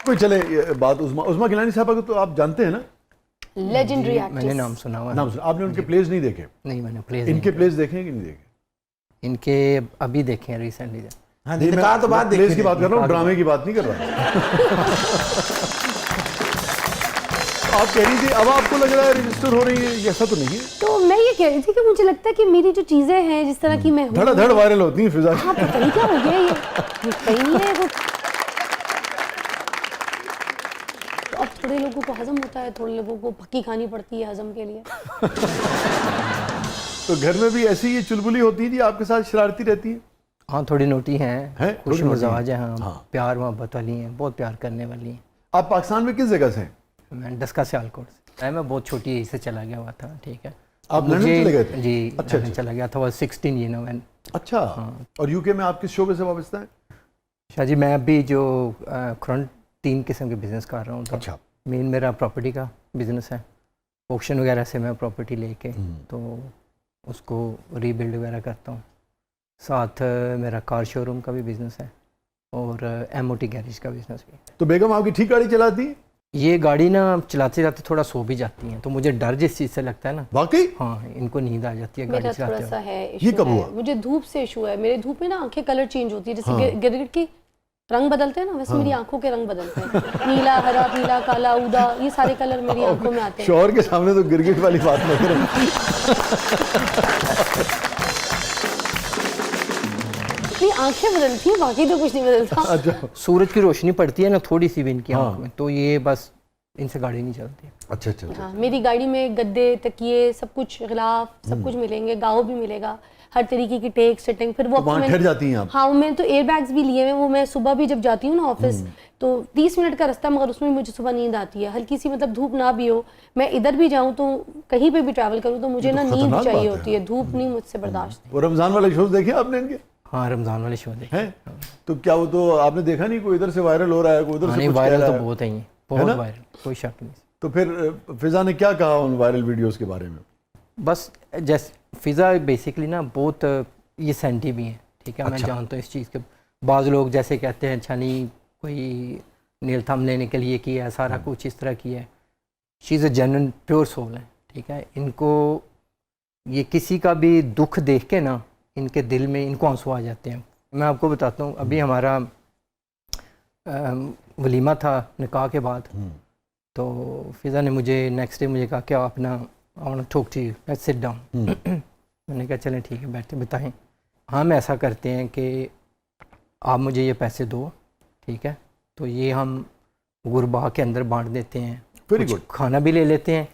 कोई चले बात उस्मा गिलानी साहब को तो आप जानते हैं ना, लेजेंडरी एक्ट्रेस। मैंने नाम सुना हुआ है। नाम सुना आपने? उनके प्लेस नहीं देखे? नहीं मैंने प्लेस इनके प्लेस देखे कि नहीं देखे? इनके अभी देखे हैं रिसेंटली। हाँ, कहा तो बात प्लेस की बात कर रहा हूँ, ड्रामे की बात नहीं कर रहा। आप कह रही थी अब आपको लग रहा है रजिस्टर हो रही है, ऐसा तो नहीं है? तो मैं ये कह रही थी कि मुझे लगता है कि मेरी जो चीजें हैं जिस तरह की मैं हूँ, धड़ाधड़ वायरल होती हैं फिजा। हाँ पता नहीं क्या हो गया ये कहीं है वो। तो अब थोड़े लोगों को हजम होता है, थोड़े लोगों को पक्की खानी पड़ती है हजम के लिए। तो घर में भी ऐसी ये चुलबुली होती है जी, आपके साथ शरारती रहती है? हाँ थोड़ी नोटी हैं, खुश मिजाज हैं, हाँ। प्यार मोहब्बत वाली हैं, बहुत प्यार करने वाली हैं। आप पाकिस्तान में किस जगह से हैं? मैं डस्का सियालकोट से। मैं बहुत छोटी एज से चला गया हुआ था, ठीक है। आप लंदन चले गए थे? जी अच्छा, लंदन चला गया था, वो 16 ये ना। अच्छा। हाँ। और यूके में आप किस शोबे से वाबस्ता है? शाह जी मैं अभी जो करंट 3 किस्म के बिजनेस कर रहा हूँ। तो अच्छा। मेन मेरा प्रॉपर्टी का बिजनेस है, ऑक्शन वगैरह से मैं प्रॉपर्टी लेके तो उसको रीबिल्ड वगैरह करता हूँ। साथ मेरा कार शोरूम का भी बिजनेस है और एमओटी गैरेज का बिजनेस भी। तो बेगम आपकी ठीक गाड़ी चलाती है? ये गाड़ी ना चलाते जाते थोड़ा सो भी जाती हैं, तो मुझे डर जिस चीज़ से लगता है ना। वाकई? हाँ इनको नींद आ जाती है मेरा गाड़ी थोड़ा चलाते सा हुए। है ये इशू कब है, हुआ? मुझे धूप से इशू है। मेरे धूप में ना आंखें कलर चेंज होती है, जैसे हाँ। गिरगिट की रंग बदलते हैं ना, वैसे मेरी आंखों के रंग बदलते हैं। नीला, हरा, पीला, काला, उदा, ये सारे कलर मेरी आंखों में आते हैं। शोहर के सामने तो गिरगिट वाली बात नहीं करें। नहीं आंखें बदलती हैं, बाकी तो कुछ नहीं बदलता। अच्छा सूरज की रोशनी पड़ती है ना थोड़ी सी भी इनकी हाँ। आंख में, तो ये बस इनसे गाड़ी नहीं चलती। अच्छा अच्छा अच्छा। हाँ, मेरी गाड़ी में गद्दे, तकिए, सब कुछ, गिलाफ सब कुछ मिलेंगे, गाव भी मिलेगा, हर तरीके की टेक सेटिंग। फिर वो तो वहाँ ठहर जाती हैं आप? हाँ मैंने तो एयर बैग्स भी लिए हैं। वो मैं सुबह भी जब जाती हूँ ना ऑफिस, तो 30 मिनट का रास्ता, मगर उसमें मुझे सुबह नींद आती है हल्की सी, मतलब धूप ना भी हो, मैं इधर भी जाऊँ तो कहीं पे भी ट्रैवल करूँ तो मुझे ये तो ना नींद खतरनाक चाहिए बात होती है, धूप नहीं मुझसे बर्दाश्त। वो रमजान वाले शोज देखे आपने इनके? हाँ रमज़ान वाले शो देखे हैं? तो क्या वो तो आपने देखा नहीं, कोई इधर से वायरल हो रहा है, कोई उधर से नहीं, कुछ कह वायरल रहा तो है? बहुत है ये, है बहुत ना? वायरल, कोई शक नहीं। तो फिर फिजा ने क्या कहा उन वायरल वीडियोस के बारे में? बस जैसे फिज़ा बेसिकली ना बहुत ये सेंटी भी है, ठीक है। मैं अच्छा। जानता हूँ इस चीज़ के। बाज़ लोग जैसे कहते हैं अच्छा नहीं कोई नील थम लेने के लिए किया है, सारा कुछ इस तरह किया है। She is a genuine pure soul है, ठीक है। इनको ये किसी का भी दुख देख के ना इनके दिल में इनको आंसू आ जाते हैं। मैं आपको बताता हूँ, अभी हमारा वलीमा था निकाह के बाद, तो फिज़ा ने मुझे नेक्स्ट डे मुझे कहा कि आप ना I want to talk to you, let's sit down. मैंने कहा चलें ठीक है बैठे बताएं। हम ऐसा करते हैं कि आप मुझे ये पैसे दो, ठीक है, तो ये हम गुरबा के अंदर बांट देते हैं, वेरी कुछ गुड। खाना भी ले लेते हैं।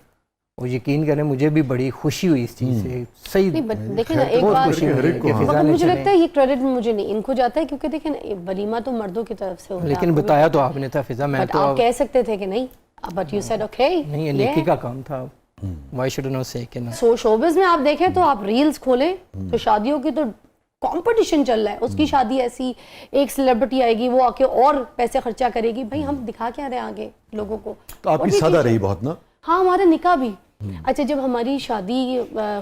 और यकीन करें मुझे भी बड़ी खुशी हुई इस चीज़ से, सही नहीं देखिए ना एक बहुत बात, खुशी हुई हर एक को, कि हाँ। फिज़ा मगर ने मुझे चलें। लगता है ये क्रेडिट मुझे नहीं, इनको जाता है, क्योंकि देखिए ना वलीमा तो मर्दों की तरफ से होता है। लेकिन आपको भी बताया पता तो है। आपने था फिज़ा, मैं बट तो आप कह सकते थे कि नहीं, बट यू सेड ओके। नहीं, ये नेकी का काम था। व्हाई शुड नॉट से कि ना। सो शोबिज़ में आप देखें तो आप रील्स खोलें तो शादियों की तो कंपटीशन चल रहा है। उसकी शादी ऐसी, एक सेलिब्रिटी आएगी वो आके और पैसे खर्चा करेगी। भाई हम दिखा क्या रहे हैं आगे लोगों को? तो आपकी What सादा is it? रही बहुत ना? हाँ हमारा निकाह भी। अच्छा जब हमारी शादी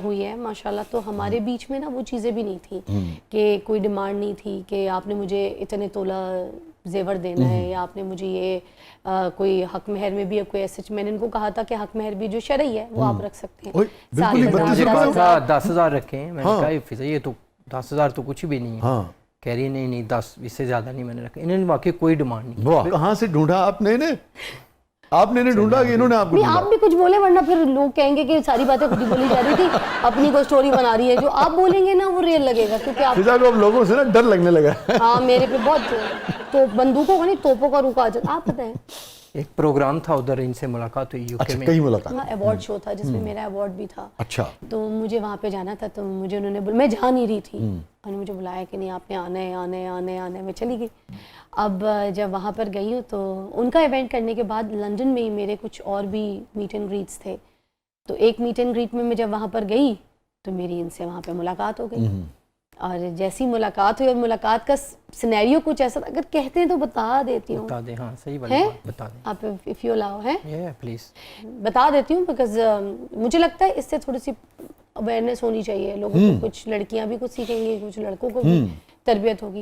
हुई है माशाल्लाह, तो हमारे बीच में ना वो चीज़ें भी नहीं थी कि कोई डिमांड नहीं थी कि आपने मुझे इतने तोला जेवर देना है, या आपने मुझे ये कोई हक महर में भी कोई ऐसे। मैंने इनको कहा था कि हक महर भी जो शरई है वो आप रख सकते हैं। ओए, बिल्कुल ही 7,000, 32 रुपए। 10,000। 10,000 रखे हैं। मैंने हाँ। कहा फिज़ा ये तो 10,000 तो कुछ भी नहीं है। हाँ कह रही है नहीं नहीं 10 इससे ज़्यादा नहीं मैंने रखा। इन्होंने वाकई कोई डिमांड नहीं। वाह, कहाँ से ढूंढा आपने ने? आपने ने ढूंढा कि इन्होंने आपको नहीं ढूंढा? आप भी कुछ बोले, वरना फिर लोग कहेंगे कि सारी बातें खुद ही बोली जा रही थी, अपनी कोई स्टोरी बना रही है। जो आप बोलेंगे ना वो रियल लगेगा, क्योंकि आप फिजा को अब लोगों से ना डर लगने लगा है। हाँ मेरे पे बहुत तो बंदूकों का नहीं तोपों का रुका जाता। आप पता है एक प्रोग्राम था उधर इनसे मुलाकात हुई यूके अच्छा में। कहीं मुलाकात? हाँ अवार्ड शो था जिसमें मेरा अवार्ड भी था। अच्छा। तो मुझे वहाँ पे जाना था, तो मुझे उन्होंने मैं जा नहीं रही थी, उन्होंने मुझे बुलाया कि नहीं आपने आना है आना है आना है आना है। मैं चली गई। अब जब वहाँ पर गई हूँ तो उनका इवेंट करने के बाद लंदन में ही मेरे कुछ और भी मीट एंड ग्रीट्स थे। तो एक मीट एंड ग्रीट में मैं जब वहाँ पर गई तो मेरी इनसे वहाँ पे मुलाकात हो गई। और जैसी मुलाकात हुई, और मुलाकात का सिनेरियो कुछ ऐसा, अगर कहते हैं तो बता देती हूँ। बता दें, हाँ सही वाली हैं? बात बता दें। आप इफ़ यू अलाउ है ये प्लीज़ बता देती हूँ, बिकॉज मुझे लगता है इससे थोड़ी सी अवेयरनेस होनी चाहिए लोगों को। कुछ लड़कियां भी कुछ सीखेंगी, कुछ लड़कों को भी तरबियत होगी।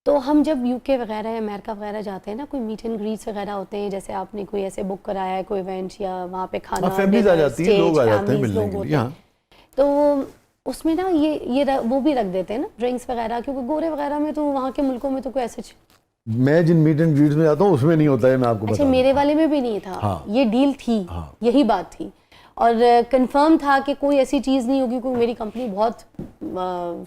तो हम जब यूके वगैरह अमेरिका वगैरह जाते हैं ना, कोई मीट एंड ग्रीट्स वगैरह होते हैं, जैसे आपने कोई ऐसे बुक कराया है कोई इवेंट या वहाँ पे खाना, फैमिलीज आ जाती हैं, लोग आ जाते हैं मिलने लोग के होते लिए। हैं। हाँ, तो उसमें ना वो भी रख देते हैं ना ड्रिंक्स वगैरह, क्योंकि गोरे वगैरह में तो वहाँ के मुल्कों में तो कोई ऐसे मैं जिन मीट एंड ग्रीट्स में जाता हूँ उसमें नहीं होता है, मैं आपको अच्छा बताऊं। मेरे वाले में भी नहीं था। हाँ। ये डील थी। हाँ। यही बात थी और कंफर्म था कि कोई ऐसी चीज़ नहीं होगी, क्योंकि मेरी कंपनी बहुत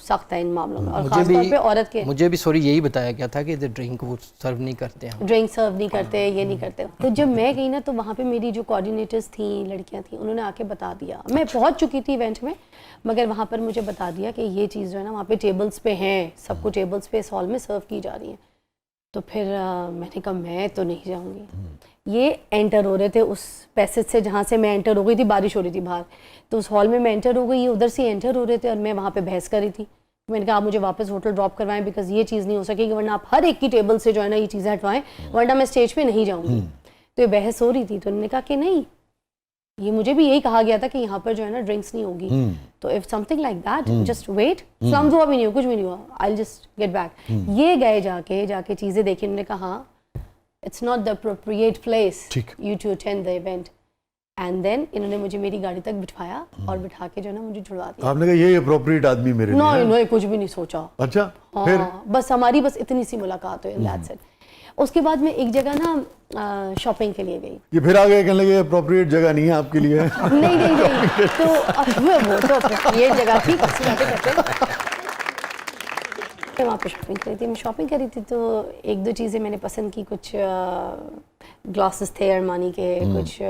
सख्त है इन मामलों में, और मुझे खासतौर पे औरत के मुझे भी सॉरी यही बताया गया था कि ड्रिंक वो सर्व नहीं करते हैं। ड्रिंक सर्व नहीं करते, ये नहीं करते। तो जब मैं गई ना, तो वहाँ पे मेरी जो कोऑर्डिनेटर्स थी, लड़कियाँ थी, उन्होंने आके बता दिया। मैं पहुँच चुकी थी इवेंट में, मगर वहाँ पर मुझे बता दिया कि ये चीज़ जो है ना वहाँ पे टेबल्स पे हैं, सबको टेबल्स पे इस हॉल में सर्व की जा रही है। तो फिर मैंने कहा मैं तो नहीं जाऊँगी। ये एंटर हो रहे थे उस पैसेज से जहाँ से मैं एंटर हो गई थी, बारिश हो रही थी बाहर, तो उस हॉल में मैं एंटर हो गई, ये उधर से एंटर हो रहे थे और मैं वहाँ पे बहस कर रही थी। मैंने कहा आप मुझे वापस होटल ड्रॉप करवाएं, बिकॉज ये चीज़ नहीं हो सकेगी, वरना आप हर एक की टेबल से जो है ना ये चीज़ें हटवाएं, वरना मैं स्टेज पे नहीं जाऊँगी। तो ये बहस हो रही थी, तो उन्होंने कहा कि नहीं, ये मुझे भी यही कहा गया था कि यहाँ पर जो है ना ड्रिंक्स नहीं होगी, तो if something like that just wait, फ्लम्स हुआ भी नहीं हो, कुछ भी नहीं हुआ, आई जस्ट गेट बैक। ये गए जाके चीज़ें देखी, उन्होंने कहा it's not the appropriate place you to attend the event. And then इन्होंने मुझे मेरी गाड़ी तक बिठाया और बिठा के जो है ना मुझे छुड़वा दिया। आपने कहा ये अप्रोप्रिएट आदमी मेरे लिए है? नहीं, कुछ भी नहीं सोचा। अच्छा, फिर बस हमारी बस इतनी सी मुलाकात हुई, दैट्स इट। उसके बाद मैं एक जगह ना शॉपिंग के लिए गई। ये फिर आगे कहने लगे अप्रोप्रिएट जगह नहीं है आपके लिए। नहीं तो वो तो अप्रोप्रिएट जगह थी, कैसी बातें करते। वहाँ पे शॉपिंग करी थी, मैं शॉपिंग करी थी, तो एक दो चीज़ें मैंने पसंद की, कुछ ग्लासेस थे अरमानी के, कुछ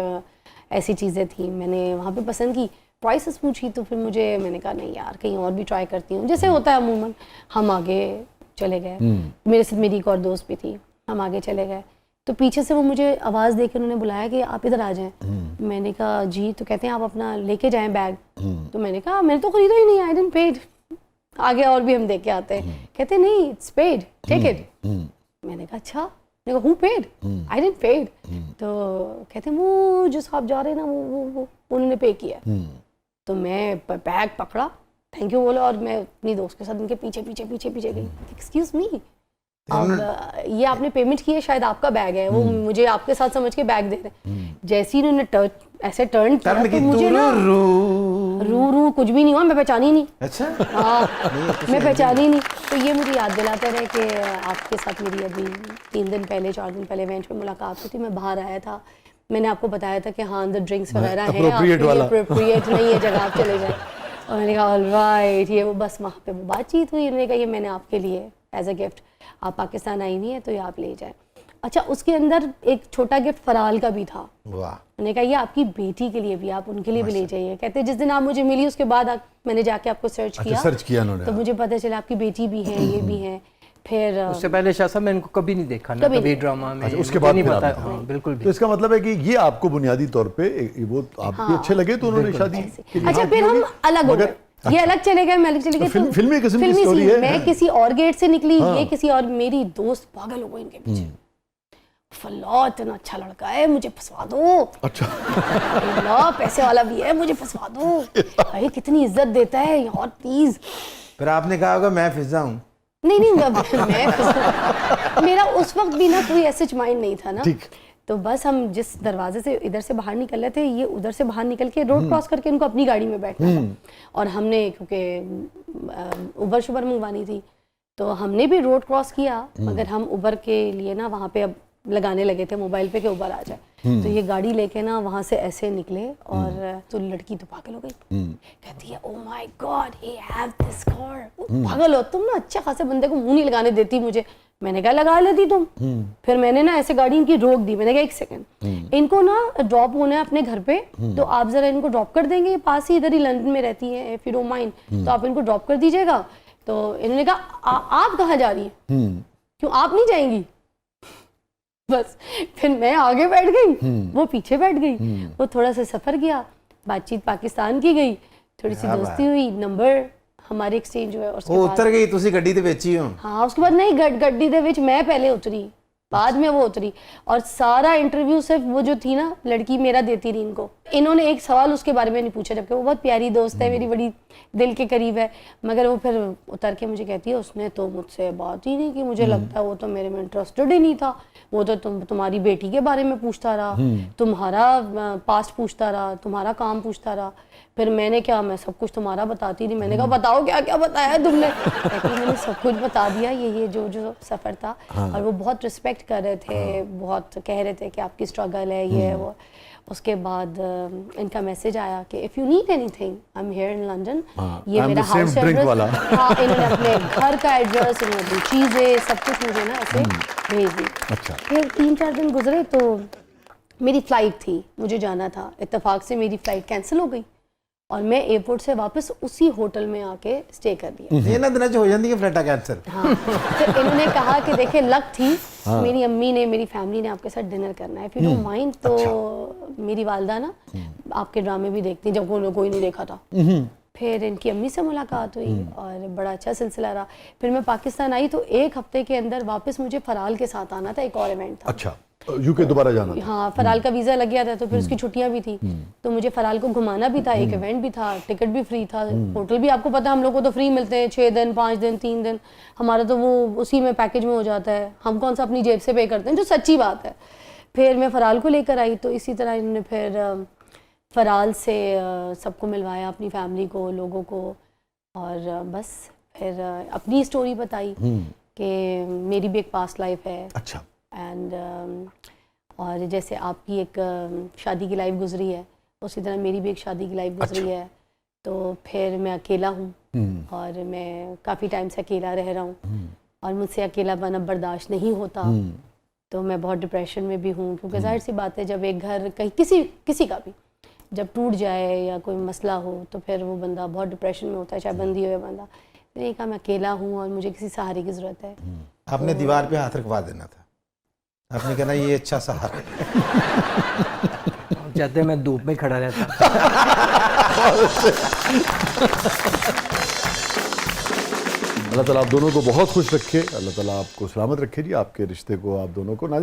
ऐसी चीज़ें थी मैंने वहाँ पे पसंद की। प्राइसेस पूछी तो फिर मैंने कहा नहीं यार, कहीं और भी ट्राई करती हूँ, जैसे होता है अमूमन। हम आगे चले गए, मेरे साथ मेरी एक और दोस्त भी थी, हम आगे चले गए, तो पीछे से वो मुझे आवाज़ दे के उन्होंने बुलाया कि आप इधर आ जाएं। मैंने कहा जी, तो कहते हैं आप अपना लेके जाएं बैग। तो मैंने कहा मैंने तो खरीदा ही नहीं, आई डिडंट पेड, आगे और भी हम देख के आते हैं। कहते नहीं, इट्स पेड, टेक इट। मैंने कहा अच्छा, मैंने कहा who paid, I didn't paid. तो कहते वो जो साहब जा रहे हैं ना वो उन्होंने पे किया। तो मैं बैग पकड़ा, थैंक यू बोला, और मैं अपनी दोस्त के साथ उनके पीछे गई। एक्सक्यूज मी, अब ये आपने पेमेंट की है, शायद आपका बैग है, वो मुझे आपके साथ समझ के बैग दे रहे हैं। जैसे ही उन्होंने ऐसे टर्न किया तो मुझे ना रू कुछ भी नहीं हुआ, मैं पहचानी नहीं। अच्छा, हाँ, मैं पहचानी नहीं। तो ये मुझे याद दिलाता रहे कि आपके साथ मेरी अभी 4 दिन पहले इवेंट में मुलाकात हुई थी, मैं बाहर आया था, मैंने आपको बताया था कि हाँ अंदर ड्रिंक्स वगैरह हैं, अप्रोप्रिएट नहीं है जगह, आप चले जाए। और मैंने कहा ऑलराइट, ये वो बस वहाँ पे वो बातचीत हुई। मैंने कहा ये मैंने आपके लिए एज अ गिफ्ट, आप पाकिस्तान आई नहीं है तो ये आप ले जाए। अच्छा, उसके अंदर एक छोटा गिफ्ट फराल का भी था। वाह। मैंने कहा ये आपकी बेटी के लिए भी, आप उनके लिए भी ले जाइए। कहते जिस दिन आप मुझे मिली उसके बाद मैंने जाके आपको सर्च किया उन्होंने, तो मुझे पता चला आपकी बेटी भी है, ये भी है। फिर उससे पहले शाह साहब मैं इनको कभी नहीं देखा ना, कभी ड्रामा में। उसके बाद नहीं फिर पता, आपने- हाँ, बिल्कुल भी। तो इसका मतलब है कि ये आपको बुनियादी तौर पे वो आपको अच्छे लगे तो उन्होंने शादी के लिए अच्छा, हाँ फिर की हम होगी। अलग हो मगर गए, ये अलग चले गए, मैं अलग चले गए। तो फिल्मी किस्म की स्टोरी scene, है। मैं किसी और गेट से निकली, ये किसी और, मेरी दोस्त पागल हो गई इनके पीछे। फल्ला इतना अच्छा लड़का है, मुझे फंसवा दो। अच्छा, अल्लाह पैसे वाला भी है, मुझे फंसवा दो। अरे कितनी इज्जत देता है यार, प्लीज। फिर आपने कहा होगा मैं फिजा हूँ। नहीं मेरा उस वक्त भी ना कोई ऐसे माइंड नहीं था ना। ठीक। तो बस हम जिस दरवाजे से इधर से बाहर निकल रहे थे, ये उधर से बाहर निकल के रोड क्रॉस करके इनको अपनी गाड़ी में बैठना था। और हमने क्योंकि उबर शुबर मंगवानी थी, तो हमने भी रोड क्रॉस किया, मगर हम उबर के लिए ना वहाँ पे अब लगाने लगे थे मोबाइल पे कि उबर आ जाए। तो ये गाड़ी लेके ना वहाँ से ऐसे निकले, और तो लड़की तो पागल हो गई, कहती है oh my God, he have this car. पागल हो तुम ना, अच्छे खासे बंदे को मुंह नहीं लगाने देती मुझे। मैंने कहा लगा लेती तुम। फिर मैंने ना ऐसे गाड़ी इनकी रोक दी, मैंने कहा एक सेकंड, इनको ना ड्रॉप होना है अपने घर पे, तो आप जरा इनको ड्रॉप कर देंगे, पास ही इधर ही लंदन में रहती है, इफ यू डोंट माइंड, तो आप इनको ड्रॉप कर दीजिएगा। तो इन्होंने कहा आप कहाँ जा रही हैं, क्यों आप नहीं जाएंगी? बस फिर मैं आगे बैठ गई, वो पीछे बैठ गई। वो थोड़ा सा सफर किया, बातचीत पाकिस्तान की गई, थोड़ी सी दोस्ती हुई, नंबर हमारे एक्सचेंज हुए। और वो उतर गई, तुसी गड्डी दे ਵਿੱਚ ही हो। हाँ, उसके बाद नहीं, गड्डी दे विच मैं पहले उतरी, बाद में वो उतरी, और सारा इंटरव्यू सिर्फ वो जो थी ना लड़की मेरा देती रही इनको। इन्होंने एक सवाल उसके बारे में नहीं पूछा, जबकि वो बहुत प्यारी दोस्त है मेरी, बड़ी दिल के करीब है, मगर वो फिर उतर के मुझे कहती है उसने तो मुझसे बात ही नहीं की, मुझे लगता है वो तो मेरे में इंटरेस्टेड ही नहीं था, वो तो तुम्हारी बेटी के बारे में पूछता रहा, तुम्हारा पास्ट पूछता रहा, तुम्हारा काम पूछता रहा। फिर मैंने क्या, मैं सब कुछ तुम्हारा बताती रही। मैंने कहा बताओ क्या क्या बताया है तुमने? कहती मैंने सब कुछ बता दिया, ये जो सफ़र था। और वो बहुत रिस्पेक्ट कर रहे थे, बहुत कह रहे थे कि आपकी स्ट्रगल है ये वो। उसके बाद इनका मैसेज आया कि if you need anything I am here in London. ये मेरा हाउस एड्रेस, हाँ, इन्होंने अपने घर का एड्रेस, इन्होंने अपनी चीज़ें सब कुछ मुझे ना ऐसे भेज दी। अच्छा। फिर 3-4 दिन गुजरे तो मेरी फ़्लाइट थी, मुझे जाना था, इत्तेफाक से मेरी फ़्लाइट कैंसिल हो गई और मैं एयरपोर्ट से वापस उसी होटल में आके स्टे कर दिया। ये ना दिन हो जाती है फ्लैटा कैंसर। हाँ, फिर इन्होंने कहा कि देखिए लक थी, मेरी अम्मी ने, मेरी फैमिली ने आपके साथ डिनर करना है, इफ यू डोंट माइंड। तो मेरी वालदा ना आपके ड्रामे भी देखती, जब कोई नहीं देखा था। फिर इनकी अम्मी से मुलाकात हुई और बड़ा अच्छा सिलसिला रहा। फिर मैं पाकिस्तान आई तो 1 हफ्ते के अंदर वापस मुझे फराल के साथ आना था, एक और इवेंट था। अच्छा, यूके दोबारा जाना था। हाँ, फराल का वीज़ा लग गया था, तो फिर उसकी छुट्टियां भी थी, तो मुझे फराल को घुमाना भी था, एक इवेंट भी था, टिकट भी फ्री था, होटल भी आपको पता है हम लोग को तो फ्री मिलते हैं, 6 दिन 5 दिन 3 दिन, हमारा तो वो उसी में पैकेज में हो जाता है, हम कौन सा अपनी जेब से पे करते हैं, जो सच्ची बात है। फिर मैं फराल को लेकर आई, तो इसी तरह इन्होंने फिर फराल से सबको मिलवाया, अपनी फैमिली को, लोगों को, और बस फिर अपनी स्टोरी बताई कि मेरी भी एक पास्ट लाइफ है। अच्छा। एंड और जैसे आपकी एक शादी की लाइफ गुजरी है, उसी तरह मेरी भी एक शादी की लाइफ गुजरी अच्छा। है। तो फिर मैं अकेला हूँ और मैं काफ़ी टाइम से अकेला रह रहा हूँ और मुझसे अकेलापन अब बर्दाश्त नहीं होता। तो मैं बहुत डिप्रेशन में भी हूँ, क्योंकि जाहिर सी बात है जब एक घर कहीं किसी का भी जब टूट जाए या कोई मसला हो तो फिर वो बंदा बहुत डिप्रेशन में होता है, चाहे बंदी हो या बंदा। तो ये कहा मैं अकेला हूँ और मुझे किसी सहारे की ज़रूरत है। आपने दीवार पे हाथ रखवा देना था, आपने कहना ये अच्छा सहारा है। चाहते मैं धूप में खड़ा रहता। अल्लाह ताला आप दोनों को बहुत खुश रखे, अल्लाह ताला आपको सलामत रखे जी, आपके रिश्ते को, आप दोनों को।